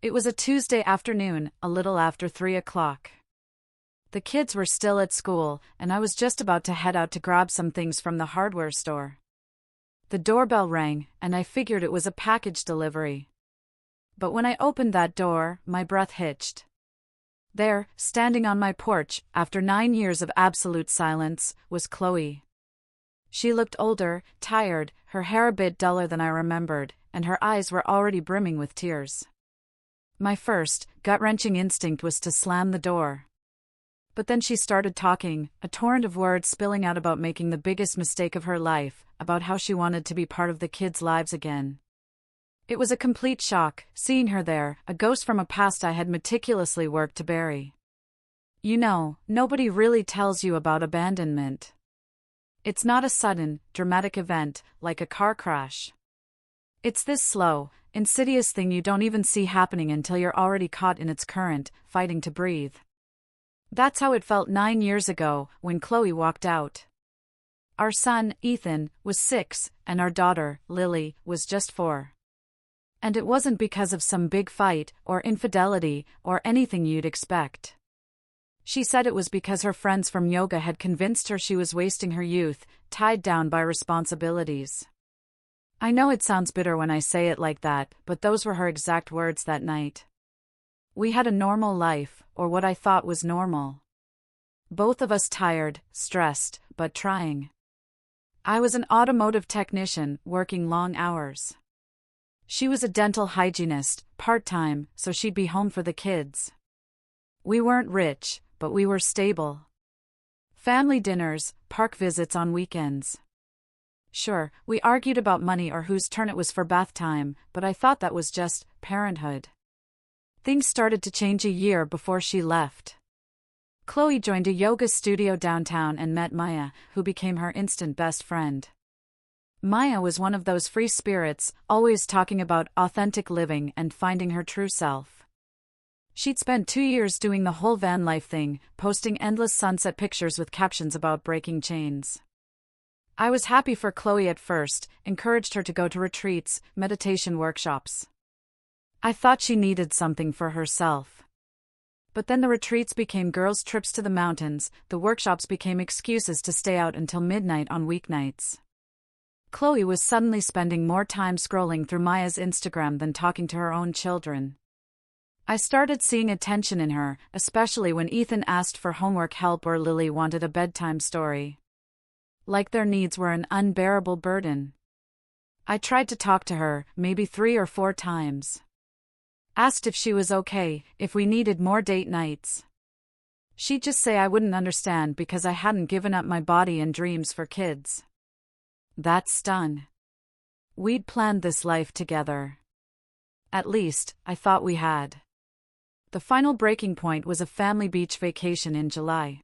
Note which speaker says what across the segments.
Speaker 1: It was a Tuesday afternoon, a little after 3 o'clock. The kids were still at school, and I was just about to head out to grab some things from the hardware store. The doorbell rang, and I figured it was a package delivery. But when I opened that door, my breath hitched. There, standing on my porch, after 9 years of absolute silence, was Chloe. She looked older, tired, her hair a bit duller than I remembered, and her eyes were already brimming with tears. My first, gut-wrenching instinct was to slam the door. But then she started talking, a torrent of words spilling out about making the biggest mistake of her life, about how she wanted to be part of the kids' lives again. It was a complete shock, seeing her there, a ghost from a past I had meticulously worked to bury. You know, nobody really tells you about abandonment. It's not a sudden, dramatic event, like a car crash. It's this slow, insidious thing you don't even see happening until you're already caught in its current, fighting to breathe. That's how it felt 9 years ago, when Chloe walked out. Our son, Ethan, was 6, and our daughter, Lily, was just 4. And it wasn't because of some big fight, or infidelity, or anything you'd expect. She said it was because her friends from yoga had convinced her she was wasting her youth, tied down by responsibilities. I know it sounds bitter when I say it like that, but those were her exact words that night. We had a normal life, or what I thought was normal. Both of us tired, stressed, but trying. I was an automotive technician, working long hours. She was a dental hygienist, part-time, so she'd be home for the kids. We weren't rich, but we were stable. Family dinners, park visits on weekends. Sure, we argued about money or whose turn it was for bath time, but I thought that was just parenthood. Things started to change a year before she left. Chloe joined a yoga studio downtown and met Maya, who became her instant best friend. Maya was one of those free spirits, always talking about authentic living and finding her true self. She'd spent 2 years doing the whole van life thing, posting endless sunset pictures with captions about breaking chains. I was happy for Chloe at first, encouraged her to go to retreats, meditation workshops. I thought she needed something for herself. But then the retreats became girls' trips to the mountains, the workshops became excuses to stay out until midnight on weeknights. Chloe was suddenly spending more time scrolling through Maya's Instagram than talking to her own children. I started seeing a tension in her, especially when Ethan asked for homework help or Lily wanted a bedtime story. Like their needs were an unbearable burden. I tried to talk to her, maybe 3 or 4 times. Asked if she was okay, if we needed more date nights. She'd just say I wouldn't understand because I hadn't given up my body and dreams for kids. That stung. We'd planned this life together. At least, I thought we had. The final breaking point was a family beach vacation in July.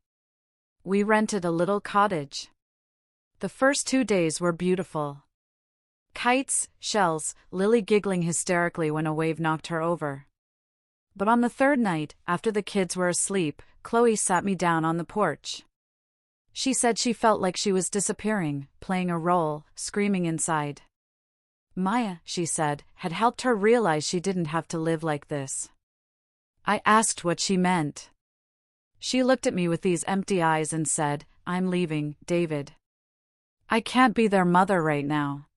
Speaker 1: We rented a little cottage. The first 2 days were beautiful. Kites, shells, Lily giggling hysterically when a wave knocked her over. But on the 3rd night, after the kids were asleep, Chloe sat me down on the porch. She said she felt like she was disappearing, playing a role, screaming inside. Maya, she said, had helped her realize she didn't have to live like this. I asked what she meant. She looked at me with these empty eyes and said, "I'm leaving, David. I can't be their mother right now.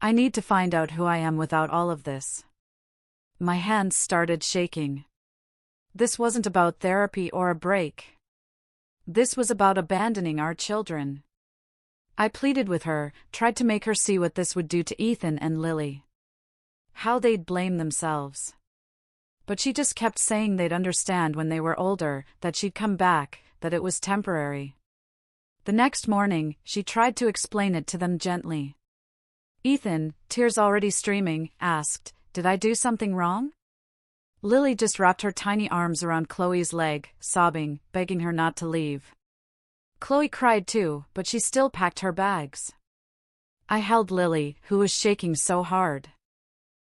Speaker 1: I need to find out who I am without all of this." My hands started shaking. This wasn't about therapy or a break. This was about abandoning our children. I pleaded with her, tried to make her see what this would do to Ethan and Lily. How they'd blame themselves. But she just kept saying they'd understand when they were older, that she'd come back, that it was temporary. The next morning, she tried to explain it to them gently. Ethan, tears already streaming, asked, "Did I do something wrong?" Lily just wrapped her tiny arms around Chloe's leg, sobbing, begging her not to leave. Chloe cried too, but she still packed her bags. I held Lily, who was shaking so hard.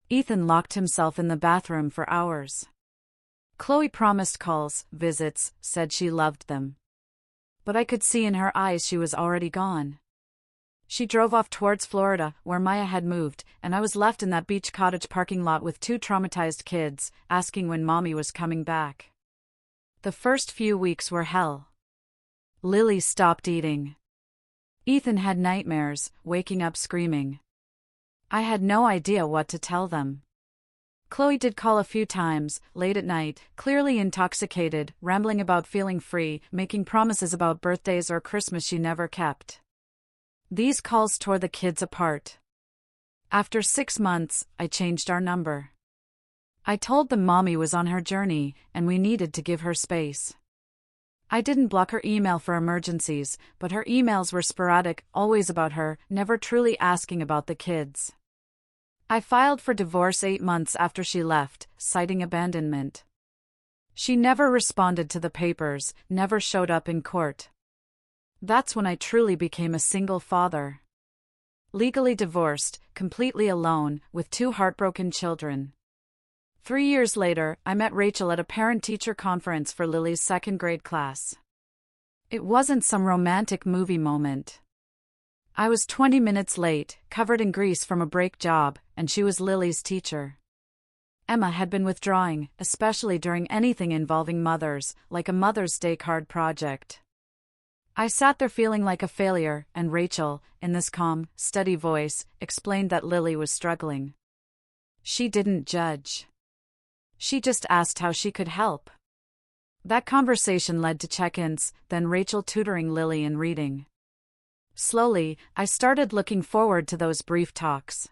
Speaker 1: Ethan locked himself in the bathroom for hours. Chloe promised calls, visits, said she loved them. But I could see in her eyes she was already gone. She drove off towards Florida, where Maya had moved, and I was left in that beach cottage parking lot with two traumatized kids, asking when Mommy was coming back. The first few weeks were hell. Lily stopped eating. Ethan had nightmares, waking up screaming. I had no idea what to tell them. Chloe did call a few times, late at night, clearly intoxicated, rambling about feeling free, making promises about birthdays or Christmas she never kept. These calls tore the kids apart. After 6 months, I changed our number. I told them Mommy was on her journey, and we needed to give her space. I didn't block her email for emergencies, but her emails were sporadic, always about her, never truly asking about the kids. I filed for divorce 8 months after she left, citing abandonment. She never responded to the papers, never showed up in court. That's when I truly became a single father. Legally divorced, completely alone, with 2 heartbroken children. 3 years later, I met Rachel at a parent-teacher conference for Lily's 2nd grade class. It wasn't some romantic movie moment. I was 20 minutes late, covered in grease from a brake job, and she was Lily's teacher. Emma had been withdrawing, especially during anything involving mothers, like a Mother's Day card project. I sat there feeling like a failure, and Rachel, in this calm, steady voice, explained that Lily was struggling. She didn't judge. She just asked how she could help. That conversation led to check-ins, then Rachel tutoring Lily in reading. Slowly, I started looking forward to those brief talks.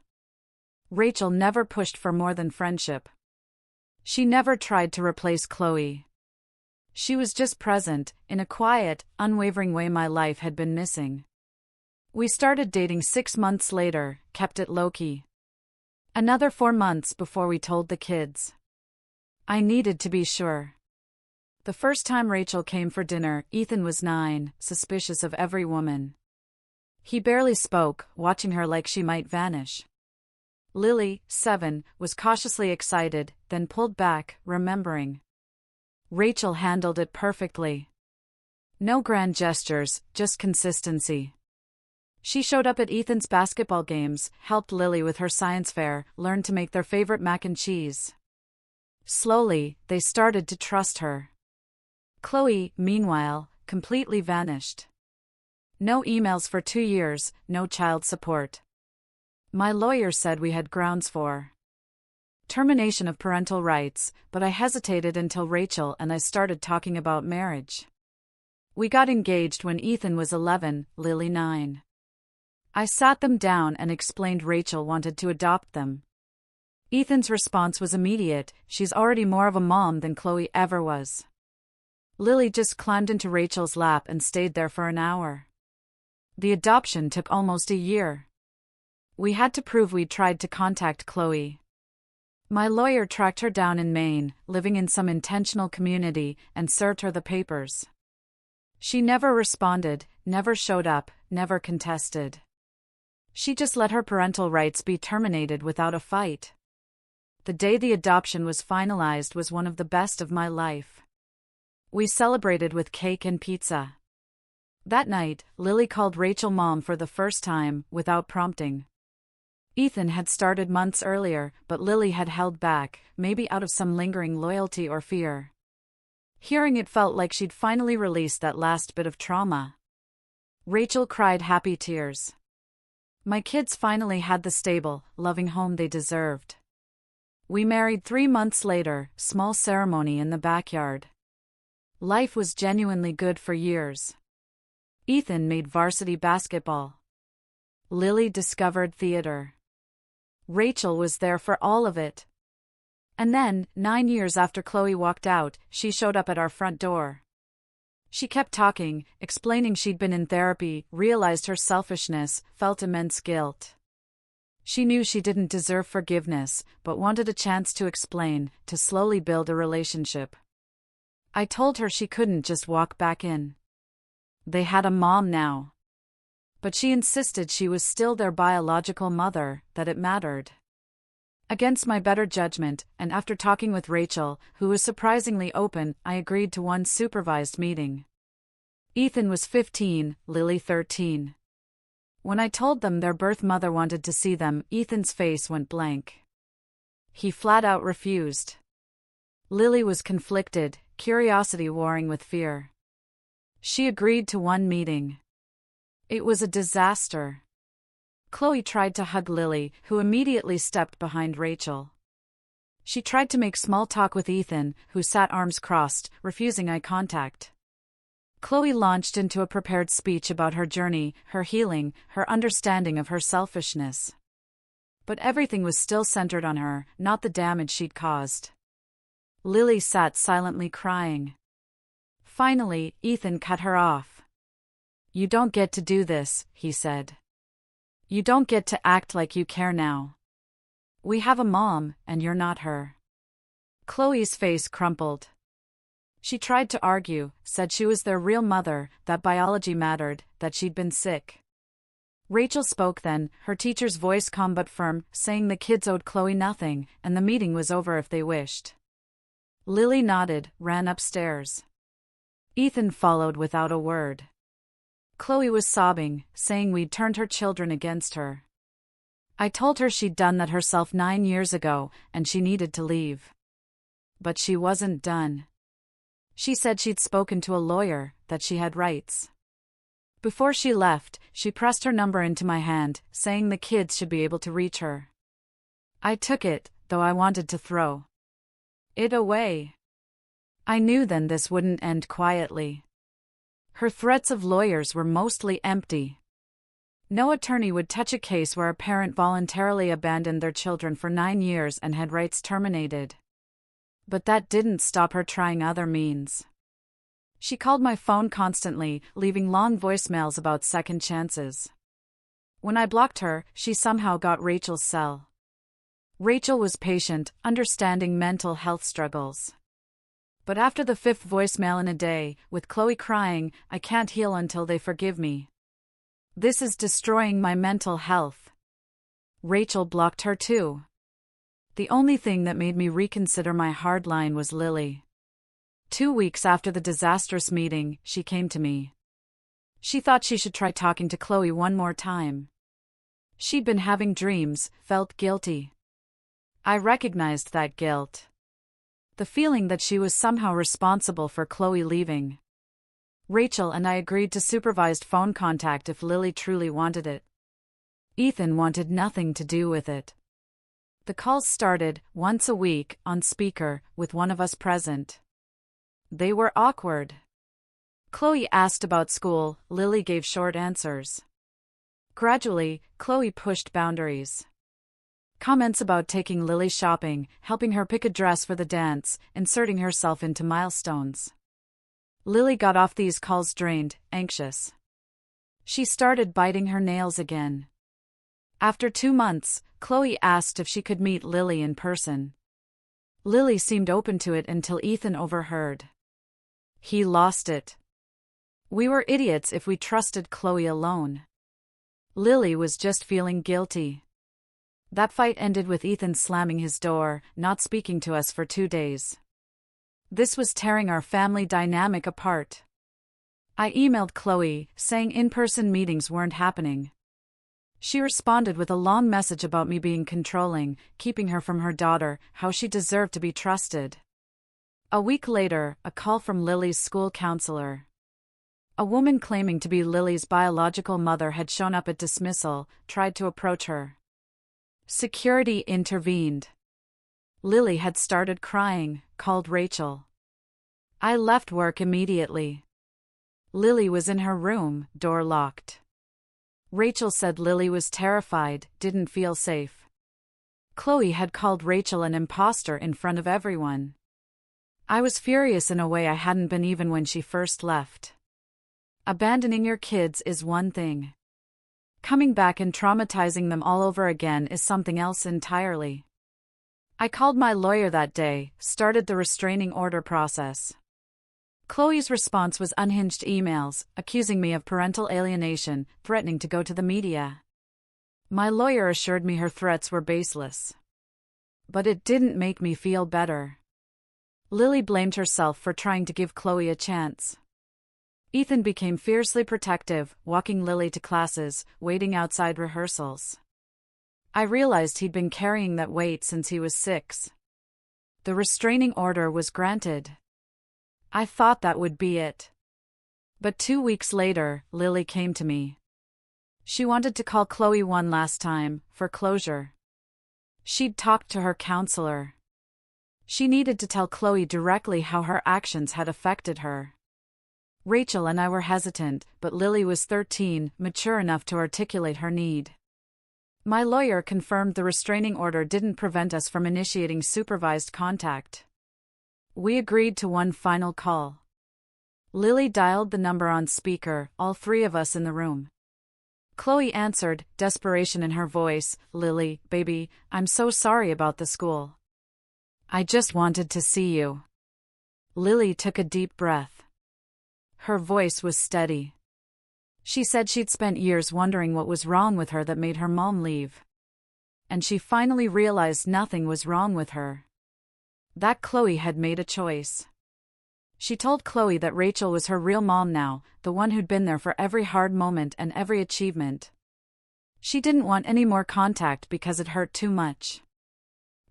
Speaker 1: Rachel never pushed for more than friendship. She never tried to replace Chloe. She was just present, in a quiet, unwavering way my life had been missing. We started dating 6 months later, kept it low-key. Another 4 months before we told the kids. I needed to be sure. The first time Rachel came for dinner, Ethan was 9, suspicious of every woman. He barely spoke, watching her like she might vanish. Lily, 7, was cautiously excited, then pulled back, remembering. Rachel handled it perfectly. No grand gestures, just consistency. She showed up at Ethan's basketball games, helped Lily with her science fair, learned to make their favorite mac and cheese. Slowly, they started to trust her. Chloe, meanwhile, completely vanished. No emails for 2 years, no child support. My lawyer said we had grounds for termination of parental rights, but I hesitated until Rachel and I started talking about marriage. We got engaged when Ethan was 11, Lily 9. I sat them down and explained Rachel wanted to adopt them. Ethan's response was immediate, she's already more of a mom than Chloe ever was. Lily just climbed into Rachel's lap and stayed there for an hour. The adoption took almost a year. We had to prove we'd tried to contact Chloe. My lawyer tracked her down in Maine, living in some intentional community, and served her the papers. She never responded, never showed up, never contested. She just let her parental rights be terminated without a fight. The day the adoption was finalized was one of the best of my life. We celebrated with cake and pizza. That night, Lily called Rachel Mom for the first time, without prompting. Ethan had started months earlier, but Lily had held back, maybe out of some lingering loyalty or fear. Hearing it felt like she'd finally released that last bit of trauma. Rachel cried happy tears. My kids finally had the stable, loving home they deserved. We married 3 months later, small ceremony in the backyard. Life was genuinely good for years. Ethan made varsity basketball. Lily discovered theater. Rachel was there for all of it. And then, 9 years after Chloe walked out, she showed up at our front door. She kept talking, explaining she'd been in therapy, realized her selfishness, felt immense guilt. She knew she didn't deserve forgiveness, but wanted a chance to explain, to slowly build a relationship. I told her she couldn't just walk back in. They had a mom now. But she insisted she was still their biological mother, that it mattered. Against my better judgment, and after talking with Rachel, who was surprisingly open, I agreed to one supervised meeting. Ethan was 15, Lily 13. When I told them their birth mother wanted to see them, Ethan's face went blank. He flat out refused. Lily was conflicted, curiosity warring with fear. She agreed to one meeting. It was a disaster. Chloe tried to hug Lily, who immediately stepped behind Rachel. She tried to make small talk with Ethan, who sat arms crossed, refusing eye contact. Chloe launched into a prepared speech about her journey, her healing, her understanding of her selfishness. But everything was still centered on her, not the damage she'd caused. Lily sat silently crying. Finally, Ethan cut her off. "You don't get to do this," he said. "You don't get to act like you care now. We have a mom, and you're not her." Chloe's face crumpled. She tried to argue, said she was their real mother, that biology mattered, that she'd been sick. Rachel spoke then, her teacher's voice calm but firm, saying the kids owed Chloe nothing, and the meeting was over if they wished. Lily nodded, ran upstairs. Ethan followed without a word. Chloe was sobbing, saying we'd turned her children against her. I told her she'd done that herself 9 years ago, and she needed to leave. But she wasn't done. She said she'd spoken to a lawyer, that she had rights. Before she left, she pressed her number into my hand, saying the kids should be able to reach her. I took it, though I wanted to throw it away. I knew then this wouldn't end quietly. Her threats of lawyers were mostly empty. No attorney would touch a case where a parent voluntarily abandoned their children for 9 years and had rights terminated. But that didn't stop her trying other means. She called my phone constantly, leaving long voicemails about second chances. When I blocked her, she somehow got Rachel's cell. Rachel was patient, understanding mental health struggles. But after the 5th voicemail in a day, with Chloe crying, "I can't heal until they forgive me. This is destroying my mental health." Rachel blocked her too. The only thing that made me reconsider my hard line was Lily. 2 weeks after the disastrous meeting, she came to me. She thought she should try talking to Chloe one more time. She'd been having dreams, felt guilty. I recognized that guilt. The feeling that she was somehow responsible for Chloe leaving. Rachel and I agreed to supervised phone contact if Lily truly wanted it. Ethan wanted nothing to do with it. The calls started, once a week, on speaker, with one of us present. They were awkward. Chloe asked about school, Lily gave short answers. Gradually, Chloe pushed boundaries. Comments about taking Lily shopping, helping her pick a dress for the dance, inserting herself into milestones. Lily got off these calls drained, anxious. She started biting her nails again. After 2 months, Chloe asked if she could meet Lily in person. Lily seemed open to it until Ethan overheard. He lost it. We were idiots if we trusted Chloe alone. Lily was just feeling guilty. That fight ended with Ethan slamming his door, not speaking to us for 2 days. This was tearing our family dynamic apart. I emailed Chloe, saying in-person meetings weren't happening. She responded with a long message about me being controlling, keeping her from her daughter, how she deserved to be trusted. A week later, a call from Lily's school counselor. A woman claiming to be Lily's biological mother had shown up at dismissal, tried to approach her. Security intervened. Lily had started crying, called Rachel. I left work immediately. Lily was in her room, door locked. Rachel said Lily was terrified, didn't feel safe. Chloe had called Rachel an imposter in front of everyone. I was furious in a way I hadn't been even when she first left. Abandoning your kids is one thing. Coming back and traumatizing them all over again is something else entirely. I called my lawyer that day, started the restraining order process. Chloe's response was unhinged emails, accusing me of parental alienation, threatening to go to the media. My lawyer assured me her threats were baseless. But it didn't make me feel better. Lily blamed herself for trying to give Chloe a chance. Ethan became fiercely protective, walking Lily to classes, waiting outside rehearsals. I realized he'd been carrying that weight since he was 6. The restraining order was granted. I thought that would be it. But 2 weeks later, Lily came to me. She wanted to call Chloe one last time, for closure. She'd talked to her counselor. She needed to tell Chloe directly how her actions had affected her. Rachel and I were hesitant, but Lily was 13, mature enough to articulate her need. My lawyer confirmed the restraining order didn't prevent us from initiating supervised contact. We agreed to one final call. Lily dialed the number on speaker, all 3 of us in the room. Chloe answered, desperation in her voice, "Lily, baby, I'm so sorry about the school. I just wanted to see you." Lily took a deep breath. Her voice was steady. She said she'd spent years wondering what was wrong with her that made her mom leave. And she finally realized nothing was wrong with her. That Chloe had made a choice. She told Chloe that Rachel was her real mom now, the one who'd been there for every hard moment and every achievement. She didn't want any more contact because it hurt too much.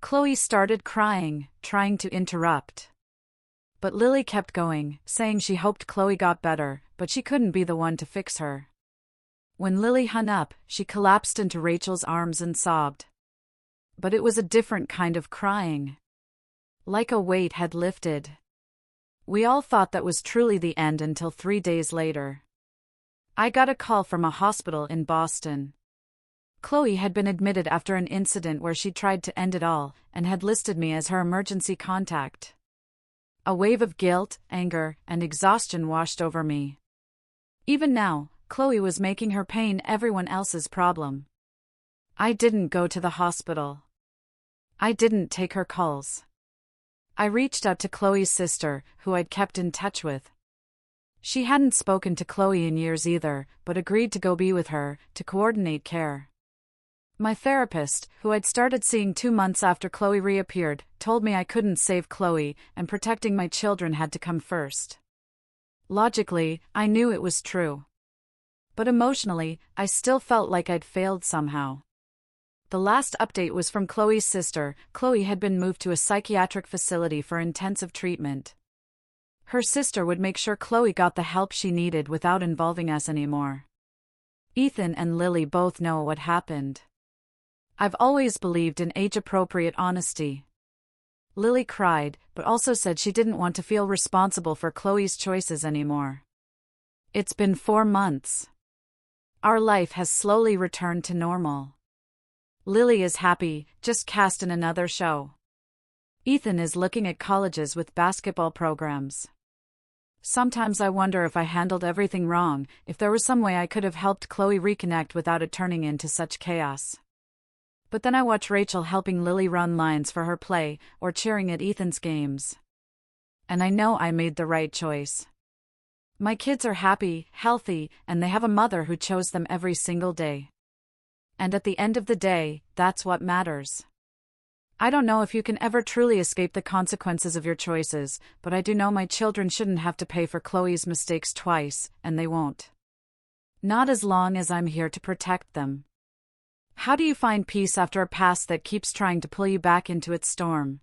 Speaker 1: Chloe started crying, trying to interrupt. But Lily kept going, saying she hoped Chloe got better, but she couldn't be the one to fix her. When Lily hung up, she collapsed into Rachel's arms and sobbed. But it was a different kind of crying. Like a weight had lifted. We all thought that was truly the end until 3 days later. I got a call from a hospital in Boston. Chloe had been admitted after an incident where she tried to end it all, and had listed me as her emergency contact. A wave of guilt, anger, and exhaustion washed over me. Even now, Chloe was making her pain everyone else's problem. I didn't go to the hospital. I didn't take her calls. I reached out to Chloe's sister, who I'd kept in touch with. She hadn't spoken to Chloe in years either, but agreed to go be with her, to coordinate care. My therapist, who I'd started seeing 2 months after Chloe reappeared, told me I couldn't save Chloe, and protecting my children had to come first. Logically, I knew it was true. But emotionally, I still felt like I'd failed somehow. The last update was from Chloe's sister. Chloe had been moved to a psychiatric facility for intensive treatment. Her sister would make sure Chloe got the help she needed without involving us anymore. Ethan and Lily both know what happened. I've always believed in age-appropriate honesty. Lily cried, but also said she didn't want to feel responsible for Chloe's choices anymore. It's been 4 months. Our life has slowly returned to normal. Lily is happy, just cast in another show. Ethan is looking at colleges with basketball programs. Sometimes I wonder if I handled everything wrong, if there was some way I could have helped Chloe reconnect without it turning into such chaos. But then I watch Rachel helping Lily run lines for her play, or cheering at Ethan's games. And I know I made the right choice. My kids are happy, healthy, and they have a mother who chose them every single day. And at the end of the day, that's what matters. I don't know if you can ever truly escape the consequences of your choices, but I do know my children shouldn't have to pay for Chloe's mistakes twice, and they won't. Not as long as I'm here to protect them. How do you find peace after a past that keeps trying to pull you back into its storm?